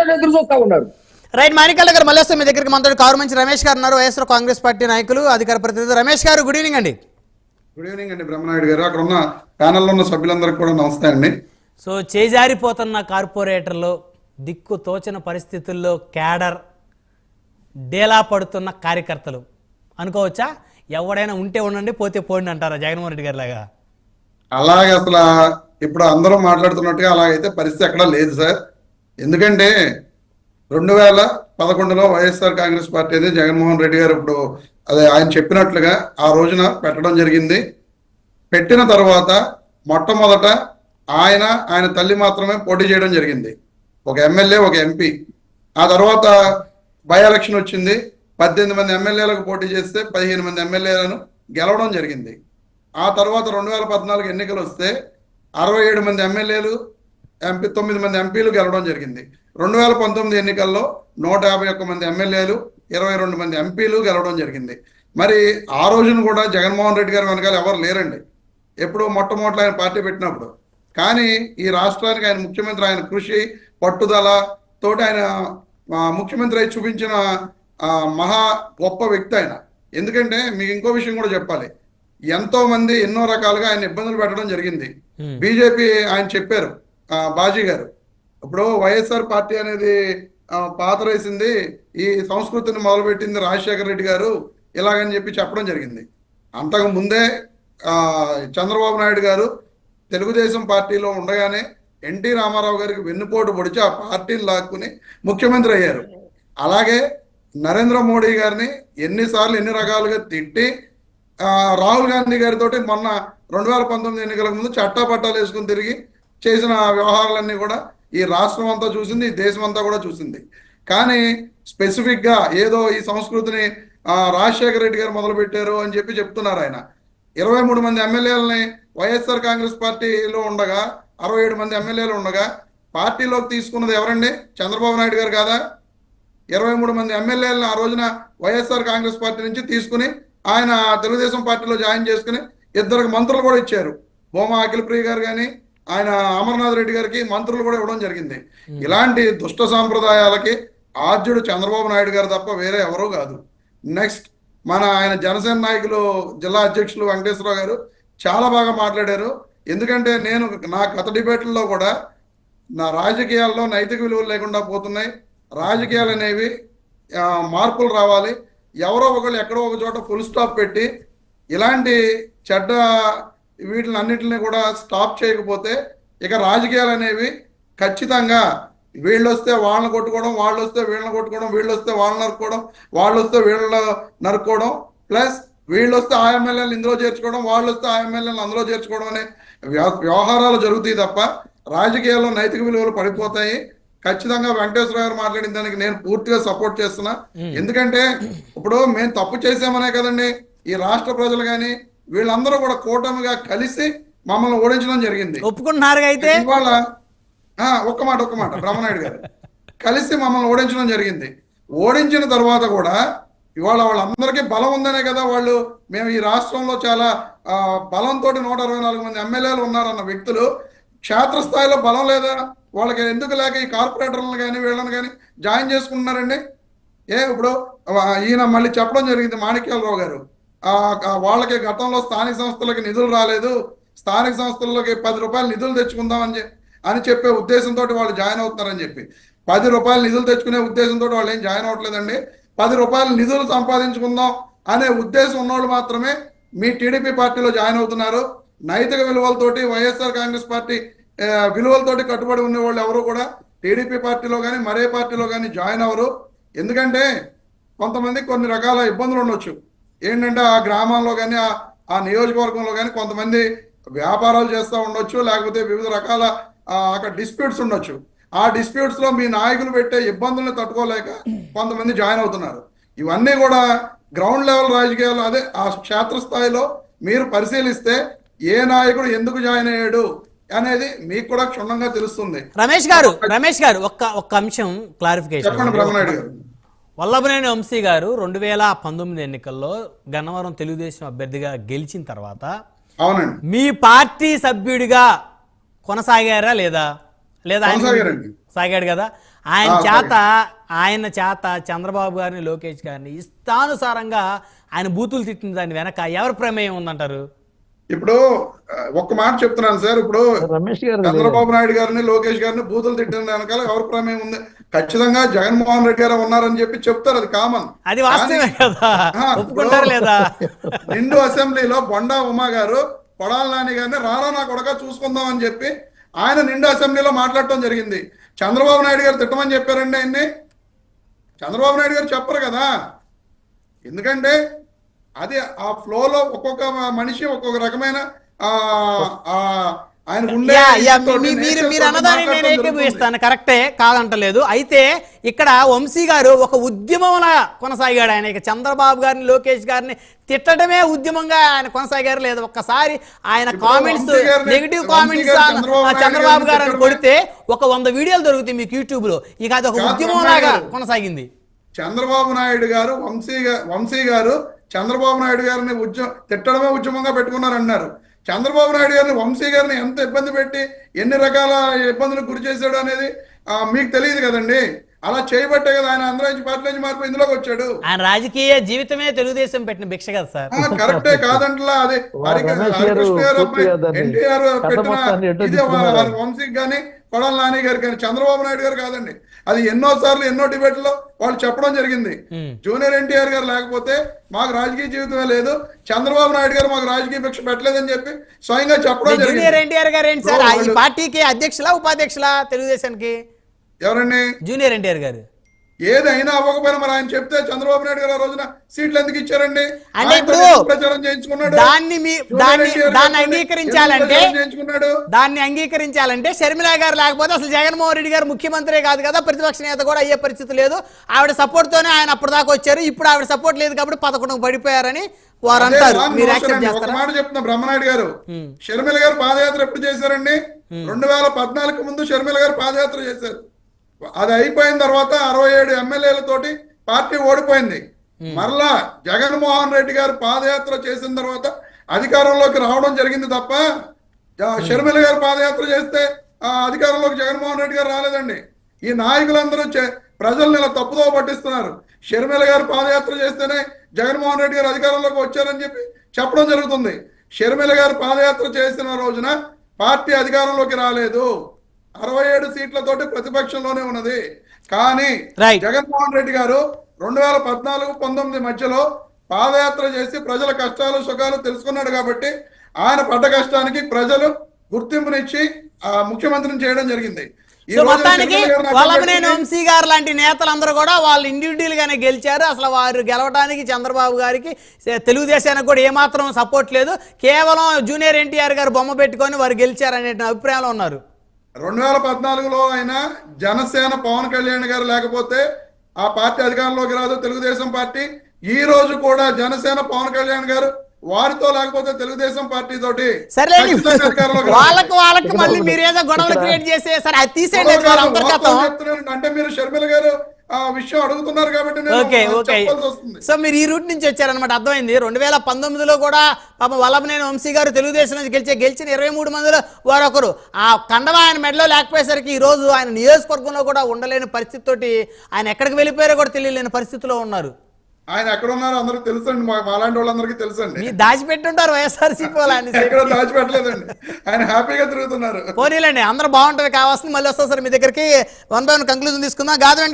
మాట్లాడే ఎదురు చూస్తా ఉన్నారు. రైట్, మాణికల్ గారు మళ్ళీ వస్తే మీ దగ్గరికి మనతో కారు మంచి రమేష్ గారు ఉన్నారు, వైఎస్ఆర్ కాంగ్రెస్ పార్టీ నాయకులు, అధికార ప్రతినిధి. రమేష్ గారు, గుడ్ ఈవినింగ్ అండి. గుడ్ ఈవినింగ్ అండి బ్రహ్మనాయుడు గారు, అక్కడ ఉన్న ప్యానెల్లో ఉన్న సభ్యులందరికీ కూడా నమస్తే అండి. సో చేజారిపోతున్న కార్పొరేటర్లు, దిక్కు తోచిన పరిస్థితుల్లో క్యాడర్, డేలా పడుతున్న కార్యకర్తలు అనుకోవచ్చా? ఎవడైనా ఉంటే ఉండండి, పోతే పోండి అంటారా జగన్మోహన్ రెడ్డి గారి లాగా? అలాగే అసలు ఇప్పుడు అందరూ మాట్లాడుతున్నట్టుగా అలాగైతే పరిస్థితి ఎక్కడా లేదు సార్. ఎందుకంటే 2011లో వైఎస్ఆర్ కాంగ్రెస్ పార్టీ అనేది జగన్మోహన్ రెడ్డి గారు ఇప్పుడు అదే ఆయన చెప్పినట్లుగా ఆ రోజున పెట్టడం జరిగింది. పెట్టిన తర్వాత మొట్టమొదట ఆయన తల్లి మాత్రమే పోటీ చేయడం జరిగింది, ఒక ఎమ్మెల్యే ఒక ఎంపీ. ఆ తర్వాత బై ఎలక్షన్ వచ్చింది, 18 మంది ఎమ్మెల్యేలకు పోటీ చేస్తే 15 మంది ఎమ్మెల్యేలను గెలవడం జరిగింది. ఆ తర్వాత 2014 ఎన్నికలు వస్తే 67 మంది ఎమ్మెల్యేలు, 9 మంది ఎంపీలు గెలవడం జరిగింది. 2019 ఎన్నికల్లో 151 మంది ఎమ్మెల్యేలు, 22 మంది ఎంపీలు గెలవడం జరిగింది. మరి ఆ రోజున కూడా జగన్మోహన్ రెడ్డి గారి వెనకాల ఎవరు లేరండి, ఎప్పుడు మొట్టమొదటి ఆయన పార్టీ పెట్టినప్పుడు. కానీ ఈ రాష్ట్రానికి ఆయన ముఖ్యమంత్రి, ఆయన కృషి పట్టుదల తోటి ఆయన ముఖ్యమంత్రి అయి చూపించిన మహా గొప్ప వ్యక్తి ఆయన. ఎందుకంటే మీకు ఇంకో విషయం కూడా చెప్పాలి, ఎంతో మంది ఎన్నో రకాలుగా ఆయన ఇబ్బందులు పెట్టడం జరిగింది. బీజేపీ ఆయన చెప్పారు, బాజీ గారు, ఇప్పుడు వైఎస్ఆర్ పార్టీ అనేది పాతరేసింది, ఈ సంస్కృతిని మొదలుపెట్టింది రాజశేఖర రెడ్డి గారు ఇలాగని చెప్పడం జరిగింది. అంతకు ముందే చంద్రబాబు నాయుడు గారు తెలుగుదేశం పార్టీలో ఉండగానే ఎన్టీ రామారావు గారికి వెన్నుపోటు పొడిచి ఆ పార్టీని లాక్కుని ముఖ్యమంత్రి అయ్యారు. అలాగే నరేంద్ర మోడీ గారిని ఎన్నిసార్లు ఎన్ని రకాలుగా తిట్టి రాహుల్ గాంధీ గారితో మొన్న 2019 ఎన్నికలకు ముందు చట్టాపట్టాలు వేసుకుని తిరిగి చేసిన వ్యవహారాలన్నీ కూడా ఈ రాష్ట్రం అంతా చూసింది, ఈ దేశం అంతా కూడా చూసింది. కానీ స్పెసిఫిక్ గా ఏదో ఈ సంస్కృతిని రాజశేఖర రెడ్డి గారు మొదలు పెట్టారు అని చెప్తున్నారు. ఆయన 23 మంది ఎమ్మెల్యేలని వైఎస్ఆర్ కాంగ్రెస్ పార్టీలో ఉండగా 67 మంది ఎమ్మెల్యేలు ఉండగా పార్టీలోకి తీసుకున్నది ఎవరండి? చంద్రబాబు నాయుడు గారు కాదా? 23 మంది ఎమ్మెల్యేలను ఆ రోజున వైఎస్ఆర్ కాంగ్రెస్ పార్టీ నుంచి తీసుకుని ఆయన తెలుగుదేశం పార్టీలో జాయిన్ చేసుకుని 2 మంత్రులు కూడా ఇచ్చారు. భూమా అఖిలప్రియ గారు కానీ ఆయన అమర్నాథ్ రెడ్డి గారికి మంత్రులు కూడా ఇవ్వడం జరిగింది. ఇలాంటి దుష్ట సాంప్రదాయాలకి ఆద్యుడు చంద్రబాబు నాయుడు గారు తప్ప వేరే ఎవరూ కాదు. నెక్స్ట్ ఆయన జనసేన నాయకులు జిల్లా అధ్యక్షులు వెంకటేశ్వరరావు గారు చాలా బాగా మాట్లాడారు. ఎందుకంటే నేను నా గత డిబేట్లలో కూడా నా రాజకీయాల్లో నైతిక విలువలు లేకుండా పోతున్నాయి, రాజకీయాలు అనేవి మార్పులు రావాలి, ఎవరో ఒకళ్ళు ఎక్కడో ఒక చోట ఫుల్ స్టాప్ పెట్టి ఇలాంటి చెడ్డ వీటిని అన్నింటినీ కూడా స్టాప్ చేయకపోతే ఇక రాజకీయాలు అనేవి ఖచ్చితంగా వీళ్ళు వస్తే వాళ్ళని కొట్టుకోవడం, వాళ్ళు వస్తే వీళ్ళని కొట్టుకోవడం, వీళ్ళు వస్తే వాళ్ళని నరుక్కోవడం, వాళ్ళు వస్తే వీళ్ళని నరుక్కోవడం, ప్లస్ వీళ్ళు వస్తే ఆ ఎమ్మెల్యేలు ఇందులో చేర్చుకోవడం, వాళ్ళు వస్తే ఆ ఎమ్మెల్యేలు అందులో చేర్చుకోవడం అనే వ్యవహారాలు జరుగుతాయి తప్ప రాజకీయాల్లో నైతిక విలువలు పడిపోతాయి. ఖచ్చితంగా వెంకటేశ్వర గారు మాట్లాడిన దానికి నేను పూర్తిగా సపోర్ట్ చేస్తున్నా. ఎందుకంటే ఇప్పుడు మేము తప్పు చేసామనే కదండి ఈ రాష్ట్ర ప్రజలు కానీ వీళ్ళందరూ కూడా కూటమిగా కలిసి మమ్మల్ని ఓడించడం జరిగింది. ఒప్పుకుంటున్నారు అయితే ఇవాళ ఒక్క మాట బ్రహ్మనాయుడు గారు కలిసి మమ్మల్ని ఓడించడం జరిగింది. ఓడించిన తర్వాత కూడా ఇవాళ వాళ్ళందరికీ బలం ఉందనే కదా వాళ్ళు మేము ఈ రాష్ట్రంలో చాలా బలంతో 124 మంది ఎమ్మెల్యేలు ఉన్నారన్న వ్యక్తులు క్షేత్రస్థాయిలో బలం లేదా వాళ్ళకి ఎందుకు లేక ఈ కార్పొరేటర్లను కానీ వీళ్ళని కానీ జాయిన్ చేసుకుంటున్నారండి? ఇప్పుడు ఈయన మళ్ళీ చెప్పడం జరిగింది మాణిక్యాలరావు గారు, వాళ్ళకి గతంలో స్థానిక సంస్థలకి నిధులు రాలేదు, స్థానిక సంస్థలకి 10 రూపాయలు నిధులు తెచ్చుకుందాం అని చెప్పే ఉద్దేశంతో వాళ్ళు జాయిన్ అవుతున్నారని చెప్పి. 10 రూపాయలు నిధులు తెచ్చుకునే ఉద్దేశంతో వాళ్ళు ఏం జాయిన్ అవ్వట్లేదండి. 10 రూపాయలు నిధులు సంపాదించుకుందాం అనే ఉద్దేశం ఉన్నోళ్ళు మాత్రమే మీ టీడీపీ పార్టీలో జాయిన్ అవుతున్నారు. నైతిక విలువలతోటి వైఎస్ఆర్ కాంగ్రెస్ పార్టీ విలువలతోటి కట్టుబడి ఉన్న వాళ్ళు ఎవరు కూడా టీడీపీ పార్టీలో కానీ మరే పార్టీలో కానీ జాయిన్ అవ్వరు. ఎందుకంటే కొంతమంది కొన్ని రకాల ఇబ్బందులు ఉండొచ్చు. ఏంటంటే ఆ గ్రామాల్లో కానీ ఆ నియోజకవర్గంలో కానీ కొంతమంది వ్యాపారాలు చేస్తూ ఉండొచ్చు, లేకపోతే వివిధ రకాల అక్కడ డిస్ప్యూట్స్ ఉండొచ్చు. ఆ డిస్ప్యూట్స్ లో మీ నాయకులు పెట్టే ఇబ్బందులను తట్టుకోలేక కొంతమంది జాయిన్ అవుతున్నారు. ఇవన్నీ కూడా గ్రౌండ్ లెవెల్ రాజకీయాలు, అదే ఆ క్షేత్రస్థాయిలో మీరు పరిశీలిస్తే ఏ నాయకుడు ఎందుకు జాయిన్ అయ్యాడు అనేది మీకు కూడా క్షుణ్ణంగా తెలుస్తుంది. రమేష్ గారు ఒక్క అంశం క్లారిఫికేషన్ చెప్పండి బ్రహ్మనాయుడు గారు. వల్లభనేని వంశీ గారు 2019 ఎన్నికల్లో గన్నవరం తెలుగుదేశం అభ్యర్థిగా గెలిచిన తర్వాత అవునండి మీ పార్టీ సభ్యుడిగా కొనసాగారా లేదా? ఆయన సాగాడు కదా. ఆయన చేత చంద్రబాబు గారిని లోకేష్ గారిని ఇష్టానుసారంగా ఆయన బూతులు తిట్టిన దాని వెనక ఎవరి ప్రమేయం ఉందంటారు? ఇప్పుడు ఒక్క మాట చెప్తున్నాను సార్. ఇప్పుడు రమేష్ గారు చంద్రబాబు నాయుడు గారిని లోకేష్ గారిని బూతులు తిట్టిన వెనకాల ఎవరి ప్రమేయం ఉంది? ఖచ్చితంగా జగన్మోహన్ రెడ్డి గారు ఉన్నారని చెప్పి చెప్తారు, అది కామన్. అది వాస్తవమే కదా, ఒప్పుకుంటారు లేదా? నిండు అసెంబ్లీలో బొండా ఉమా గారు కొడాల నాని గారిని రారా నా కొడక చూసుకుందాం అని చెప్పి ఆయన నిండు అసెంబ్లీలో మాట్లాడటం జరిగింది. చంద్రబాబు నాయుడు గారు తిట్టమని చెప్పారండి ఆయన్ని? చంద్రబాబు నాయుడు గారు చెప్పరు కదా. ఎందుకంటే అది ఆ ఫ్లోలో ఒక్కొక్క మనిషి ఒక్కొక్క రకమైన ఆయన మీరు అన్నదాన్ని నేను ఏకీభవిస్తాను, కరెక్టే, కాదంటలేదు. అయితే ఇక్కడ వంశీ గారు ఒక ఉద్యమంలా కొనసాగాడు. ఆయన ఇక చంద్రబాబు గారిని లోకేష్ గారిని తిట్టడమే ఉద్యమంగా ఆయన కొనసాగారు. లేదు ఒక్కసారి ఆయన కామెంట్స్, నెగిటివ్ కామెంట్స్ చంద్రబాబు గారు అని కొడితే ఒక 100 వీడియోలు దొరుకుతాయి మీకు యూట్యూబ్ లో. ఇక అది ఒక ఉద్యమం లాగా కొనసాగింది. చంద్రబాబు నాయుడు గారు వంశీ గారు చంద్రబాబు నాయుడు గారిని తిట్టడమే ఉద్యమంగా పెట్టుకున్నారన్నారు. చంద్రబాబు నాయుడు గారిని వంశీ గారిని ఎంత ఇబ్బంది పెట్టి ఎన్ని రకాల ఇబ్బందులకు గురి చేశాడు అనేది మీకు తెలియదు కదండి. అలా చేయబట్టే కదా ఆయన అందరూ పార్టీ నుంచి మారిపోయి ఇందులోకి వచ్చాడు. ఆయన రాజకీయ జీవితమే తెలుగుదేశం పెట్టిన భిక్ష కదా సార్. కరెక్టే, కాదంటలా. అది హరికృష్ణ గారు ఎన్టీఆర్ పెట్టిన వంశీకి కానీ కొడాల నాని గారు కానీ చంద్రబాబు నాయుడు గారు కాదండి. అది ఎన్నో సార్లు ఎన్నో డిబేట్లో వాళ్ళు చెప్పడం జరిగింది. జూనియర్ ఎన్టీఆర్ గారు లేకపోతే మాకు రాజకీయ జీవితమే లేదు, చంద్రబాబు నాయుడు గారు మాకు రాజకీయ భిక్ష పెట్టలేదని చెప్పి స్వయంగా చెప్పడం జరిగింది. జూనియర్ ఎన్టీఆర్ గారు ఏంటి సార్ ఈ పార్టీకి అధ్యక్షులా ఉపాధ్యక్షులా తెలుగుదేశానికి? ఎవరండి? జూనియర్ ఎన్టీఆర్ గారు. ఏదైనా అవ్వకపోయినా మరి ఆయన చెప్తే చంద్రబాబు నాయుడు గారు ఆ రోజున సీట్లు ఎందుకు ఇచ్చారండి? అంటే ఇప్పుడు ప్రచారం చేయించుకున్నాడు. దాన్ని అంగీకరించాలంటే షర్మిల గారు లేకపోతే అసలు జగన్మోహన్ రెడ్డి గారు ముఖ్యమంత్రి కాదు కదా, ప్రతిపక్ష నేత కూడా అయ్యే పరిస్థితి లేదు. ఆవిడ సపోర్ట్ తోనే ఆయన అప్పటిదాకా వచ్చారు. ఇప్పుడు ఆవిడ సపోర్ట్ లేదు కాబట్టి 11 పడిపోయారని వారు అంటారు. మీరు యాక్సెప్ట్ చేస్తారా? ఒక మాట చెప్తున్నా, బ్రహ్మనాయుడు గారు షర్మిల గారు పాదయాత్ర ఎప్పుడు చేశారండి? 2014 ముందు షర్మిల గారు పాదయాత్ర చేశారు. అది అయిపోయిన తర్వాత 67 ఎమ్మెల్యేలతోటి పార్టీ ఓడిపోయింది. మరలా జగన్మోహన్ రెడ్డి గారు పాదయాత్ర చేసిన తర్వాత అధికారంలోకి రావడం జరిగింది తప్ప షర్మిల గారు పాదయాత్ర చేస్తే అధికారంలోకి జగన్మోహన్ రెడ్డి గారు రాలేదండి. ఈ నాయకులందరూ ప్రజల్ని ఇలా తప్పుదో పట్టిస్తున్నారు. షర్మిల గారు పాదయాత్ర చేస్తేనే జగన్మోహన్ రెడ్డి గారు అధికారంలోకి వచ్చారని చెప్పి చెప్పడం జరుగుతుంది. షర్మిల గారు పాదయాత్ర చేసిన రోజున పార్టీ అధికారంలోకి రాలేదు. 67 సీట్లతోటి ప్రతిపక్షంలోనే ఉన్నది. కానీ జగన్మోహన్ రెడ్డి గారు 2014-19 మధ్యలో పాదయాత్ర చేసి ప్రజల కష్టాలు సుఖాలు తెలుసుకున్నాడు కాబట్టి ఆయన పడ్డ కష్టానికి ప్రజలు గుర్తింపునిచ్చి ముఖ్యమంత్రిని చేయడం జరిగింది. మొత్తానికి వల్లభనేని వంశీ గారు లాంటి నేతలందరూ కూడా వాళ్ళు ఇండివిజువల్ గానే గెలిచారు. అసలు వారు గెలవడానికి చంద్రబాబు గారికి తెలుగుదేశానికి కూడా ఏమాత్రం సపోర్ట్ లేదు. కేవలం జూనియర్ ఎన్టీఆర్ గారు బొమ్మ పెట్టుకొని వారు గెలిచారనే అభిప్రాయంలో ఉన్నారు. 2014లో అయినా జనసేన పవన్ కళ్యాణ్ గారు లేకపోతే ఆ పార్టీ అధికారంలోకి రాదు తెలుగుదేశం పార్టీ. ఈ రోజు కూడా జనసేన పవన్ కళ్యాణ్ గారు వారితో లేకపోతే తెలుగుదేశం పార్టీ తోటి వాళ్ళకి మళ్ళీ మీరేదో గొడవలు క్రియేట్ చేసే సరే అది తీసేయండి. అంటే మీరు షర్మిల గారు ఆ విషయం అడుగుతున్నారు కాబట్టి సో మీరు ఈ రూట్ నుంచి వచ్చారనమాట, అర్థమైంది. 2019లో కూడా పాపం వల్లభనేని వంశీ గారు తెలుగుదేశం నుంచి గెలిచిన 23 మందిలో వారొకరు. ఆ కండవ ఆయన మెడలో లేకపోయేసరికి ఈ రోజు ఆయన నియోజకవర్గంలో కూడా ఉండలేని పరిస్థితి తోటి ఆయన ఎక్కడికి వెళ్ళిపోయారో కూడా తెలియలేని పరిస్థితిలో ఉన్నారు. ఆయన ఎక్కడ ఉన్నారో అందరికి తెలుసండి, మాలాంటి వాళ్ళందరికీ తెలుసండి. దాచిపెట్టుంటారు వైఎస్ఆర్సీపీ వాళ్ళు, ఎక్కడ దాచిపెట్టలేదండి. ఆయన హ్యాపీగా తిరుగుతున్నారు. పోనీలండి, అందరూ బాగుంటుంది కావాల్సింది. మళ్ళీ వస్తాం సార్ మీ దగ్గరికి. 1 by 1 కంక్లూజన్ తీసుకుందాం. గాదవండి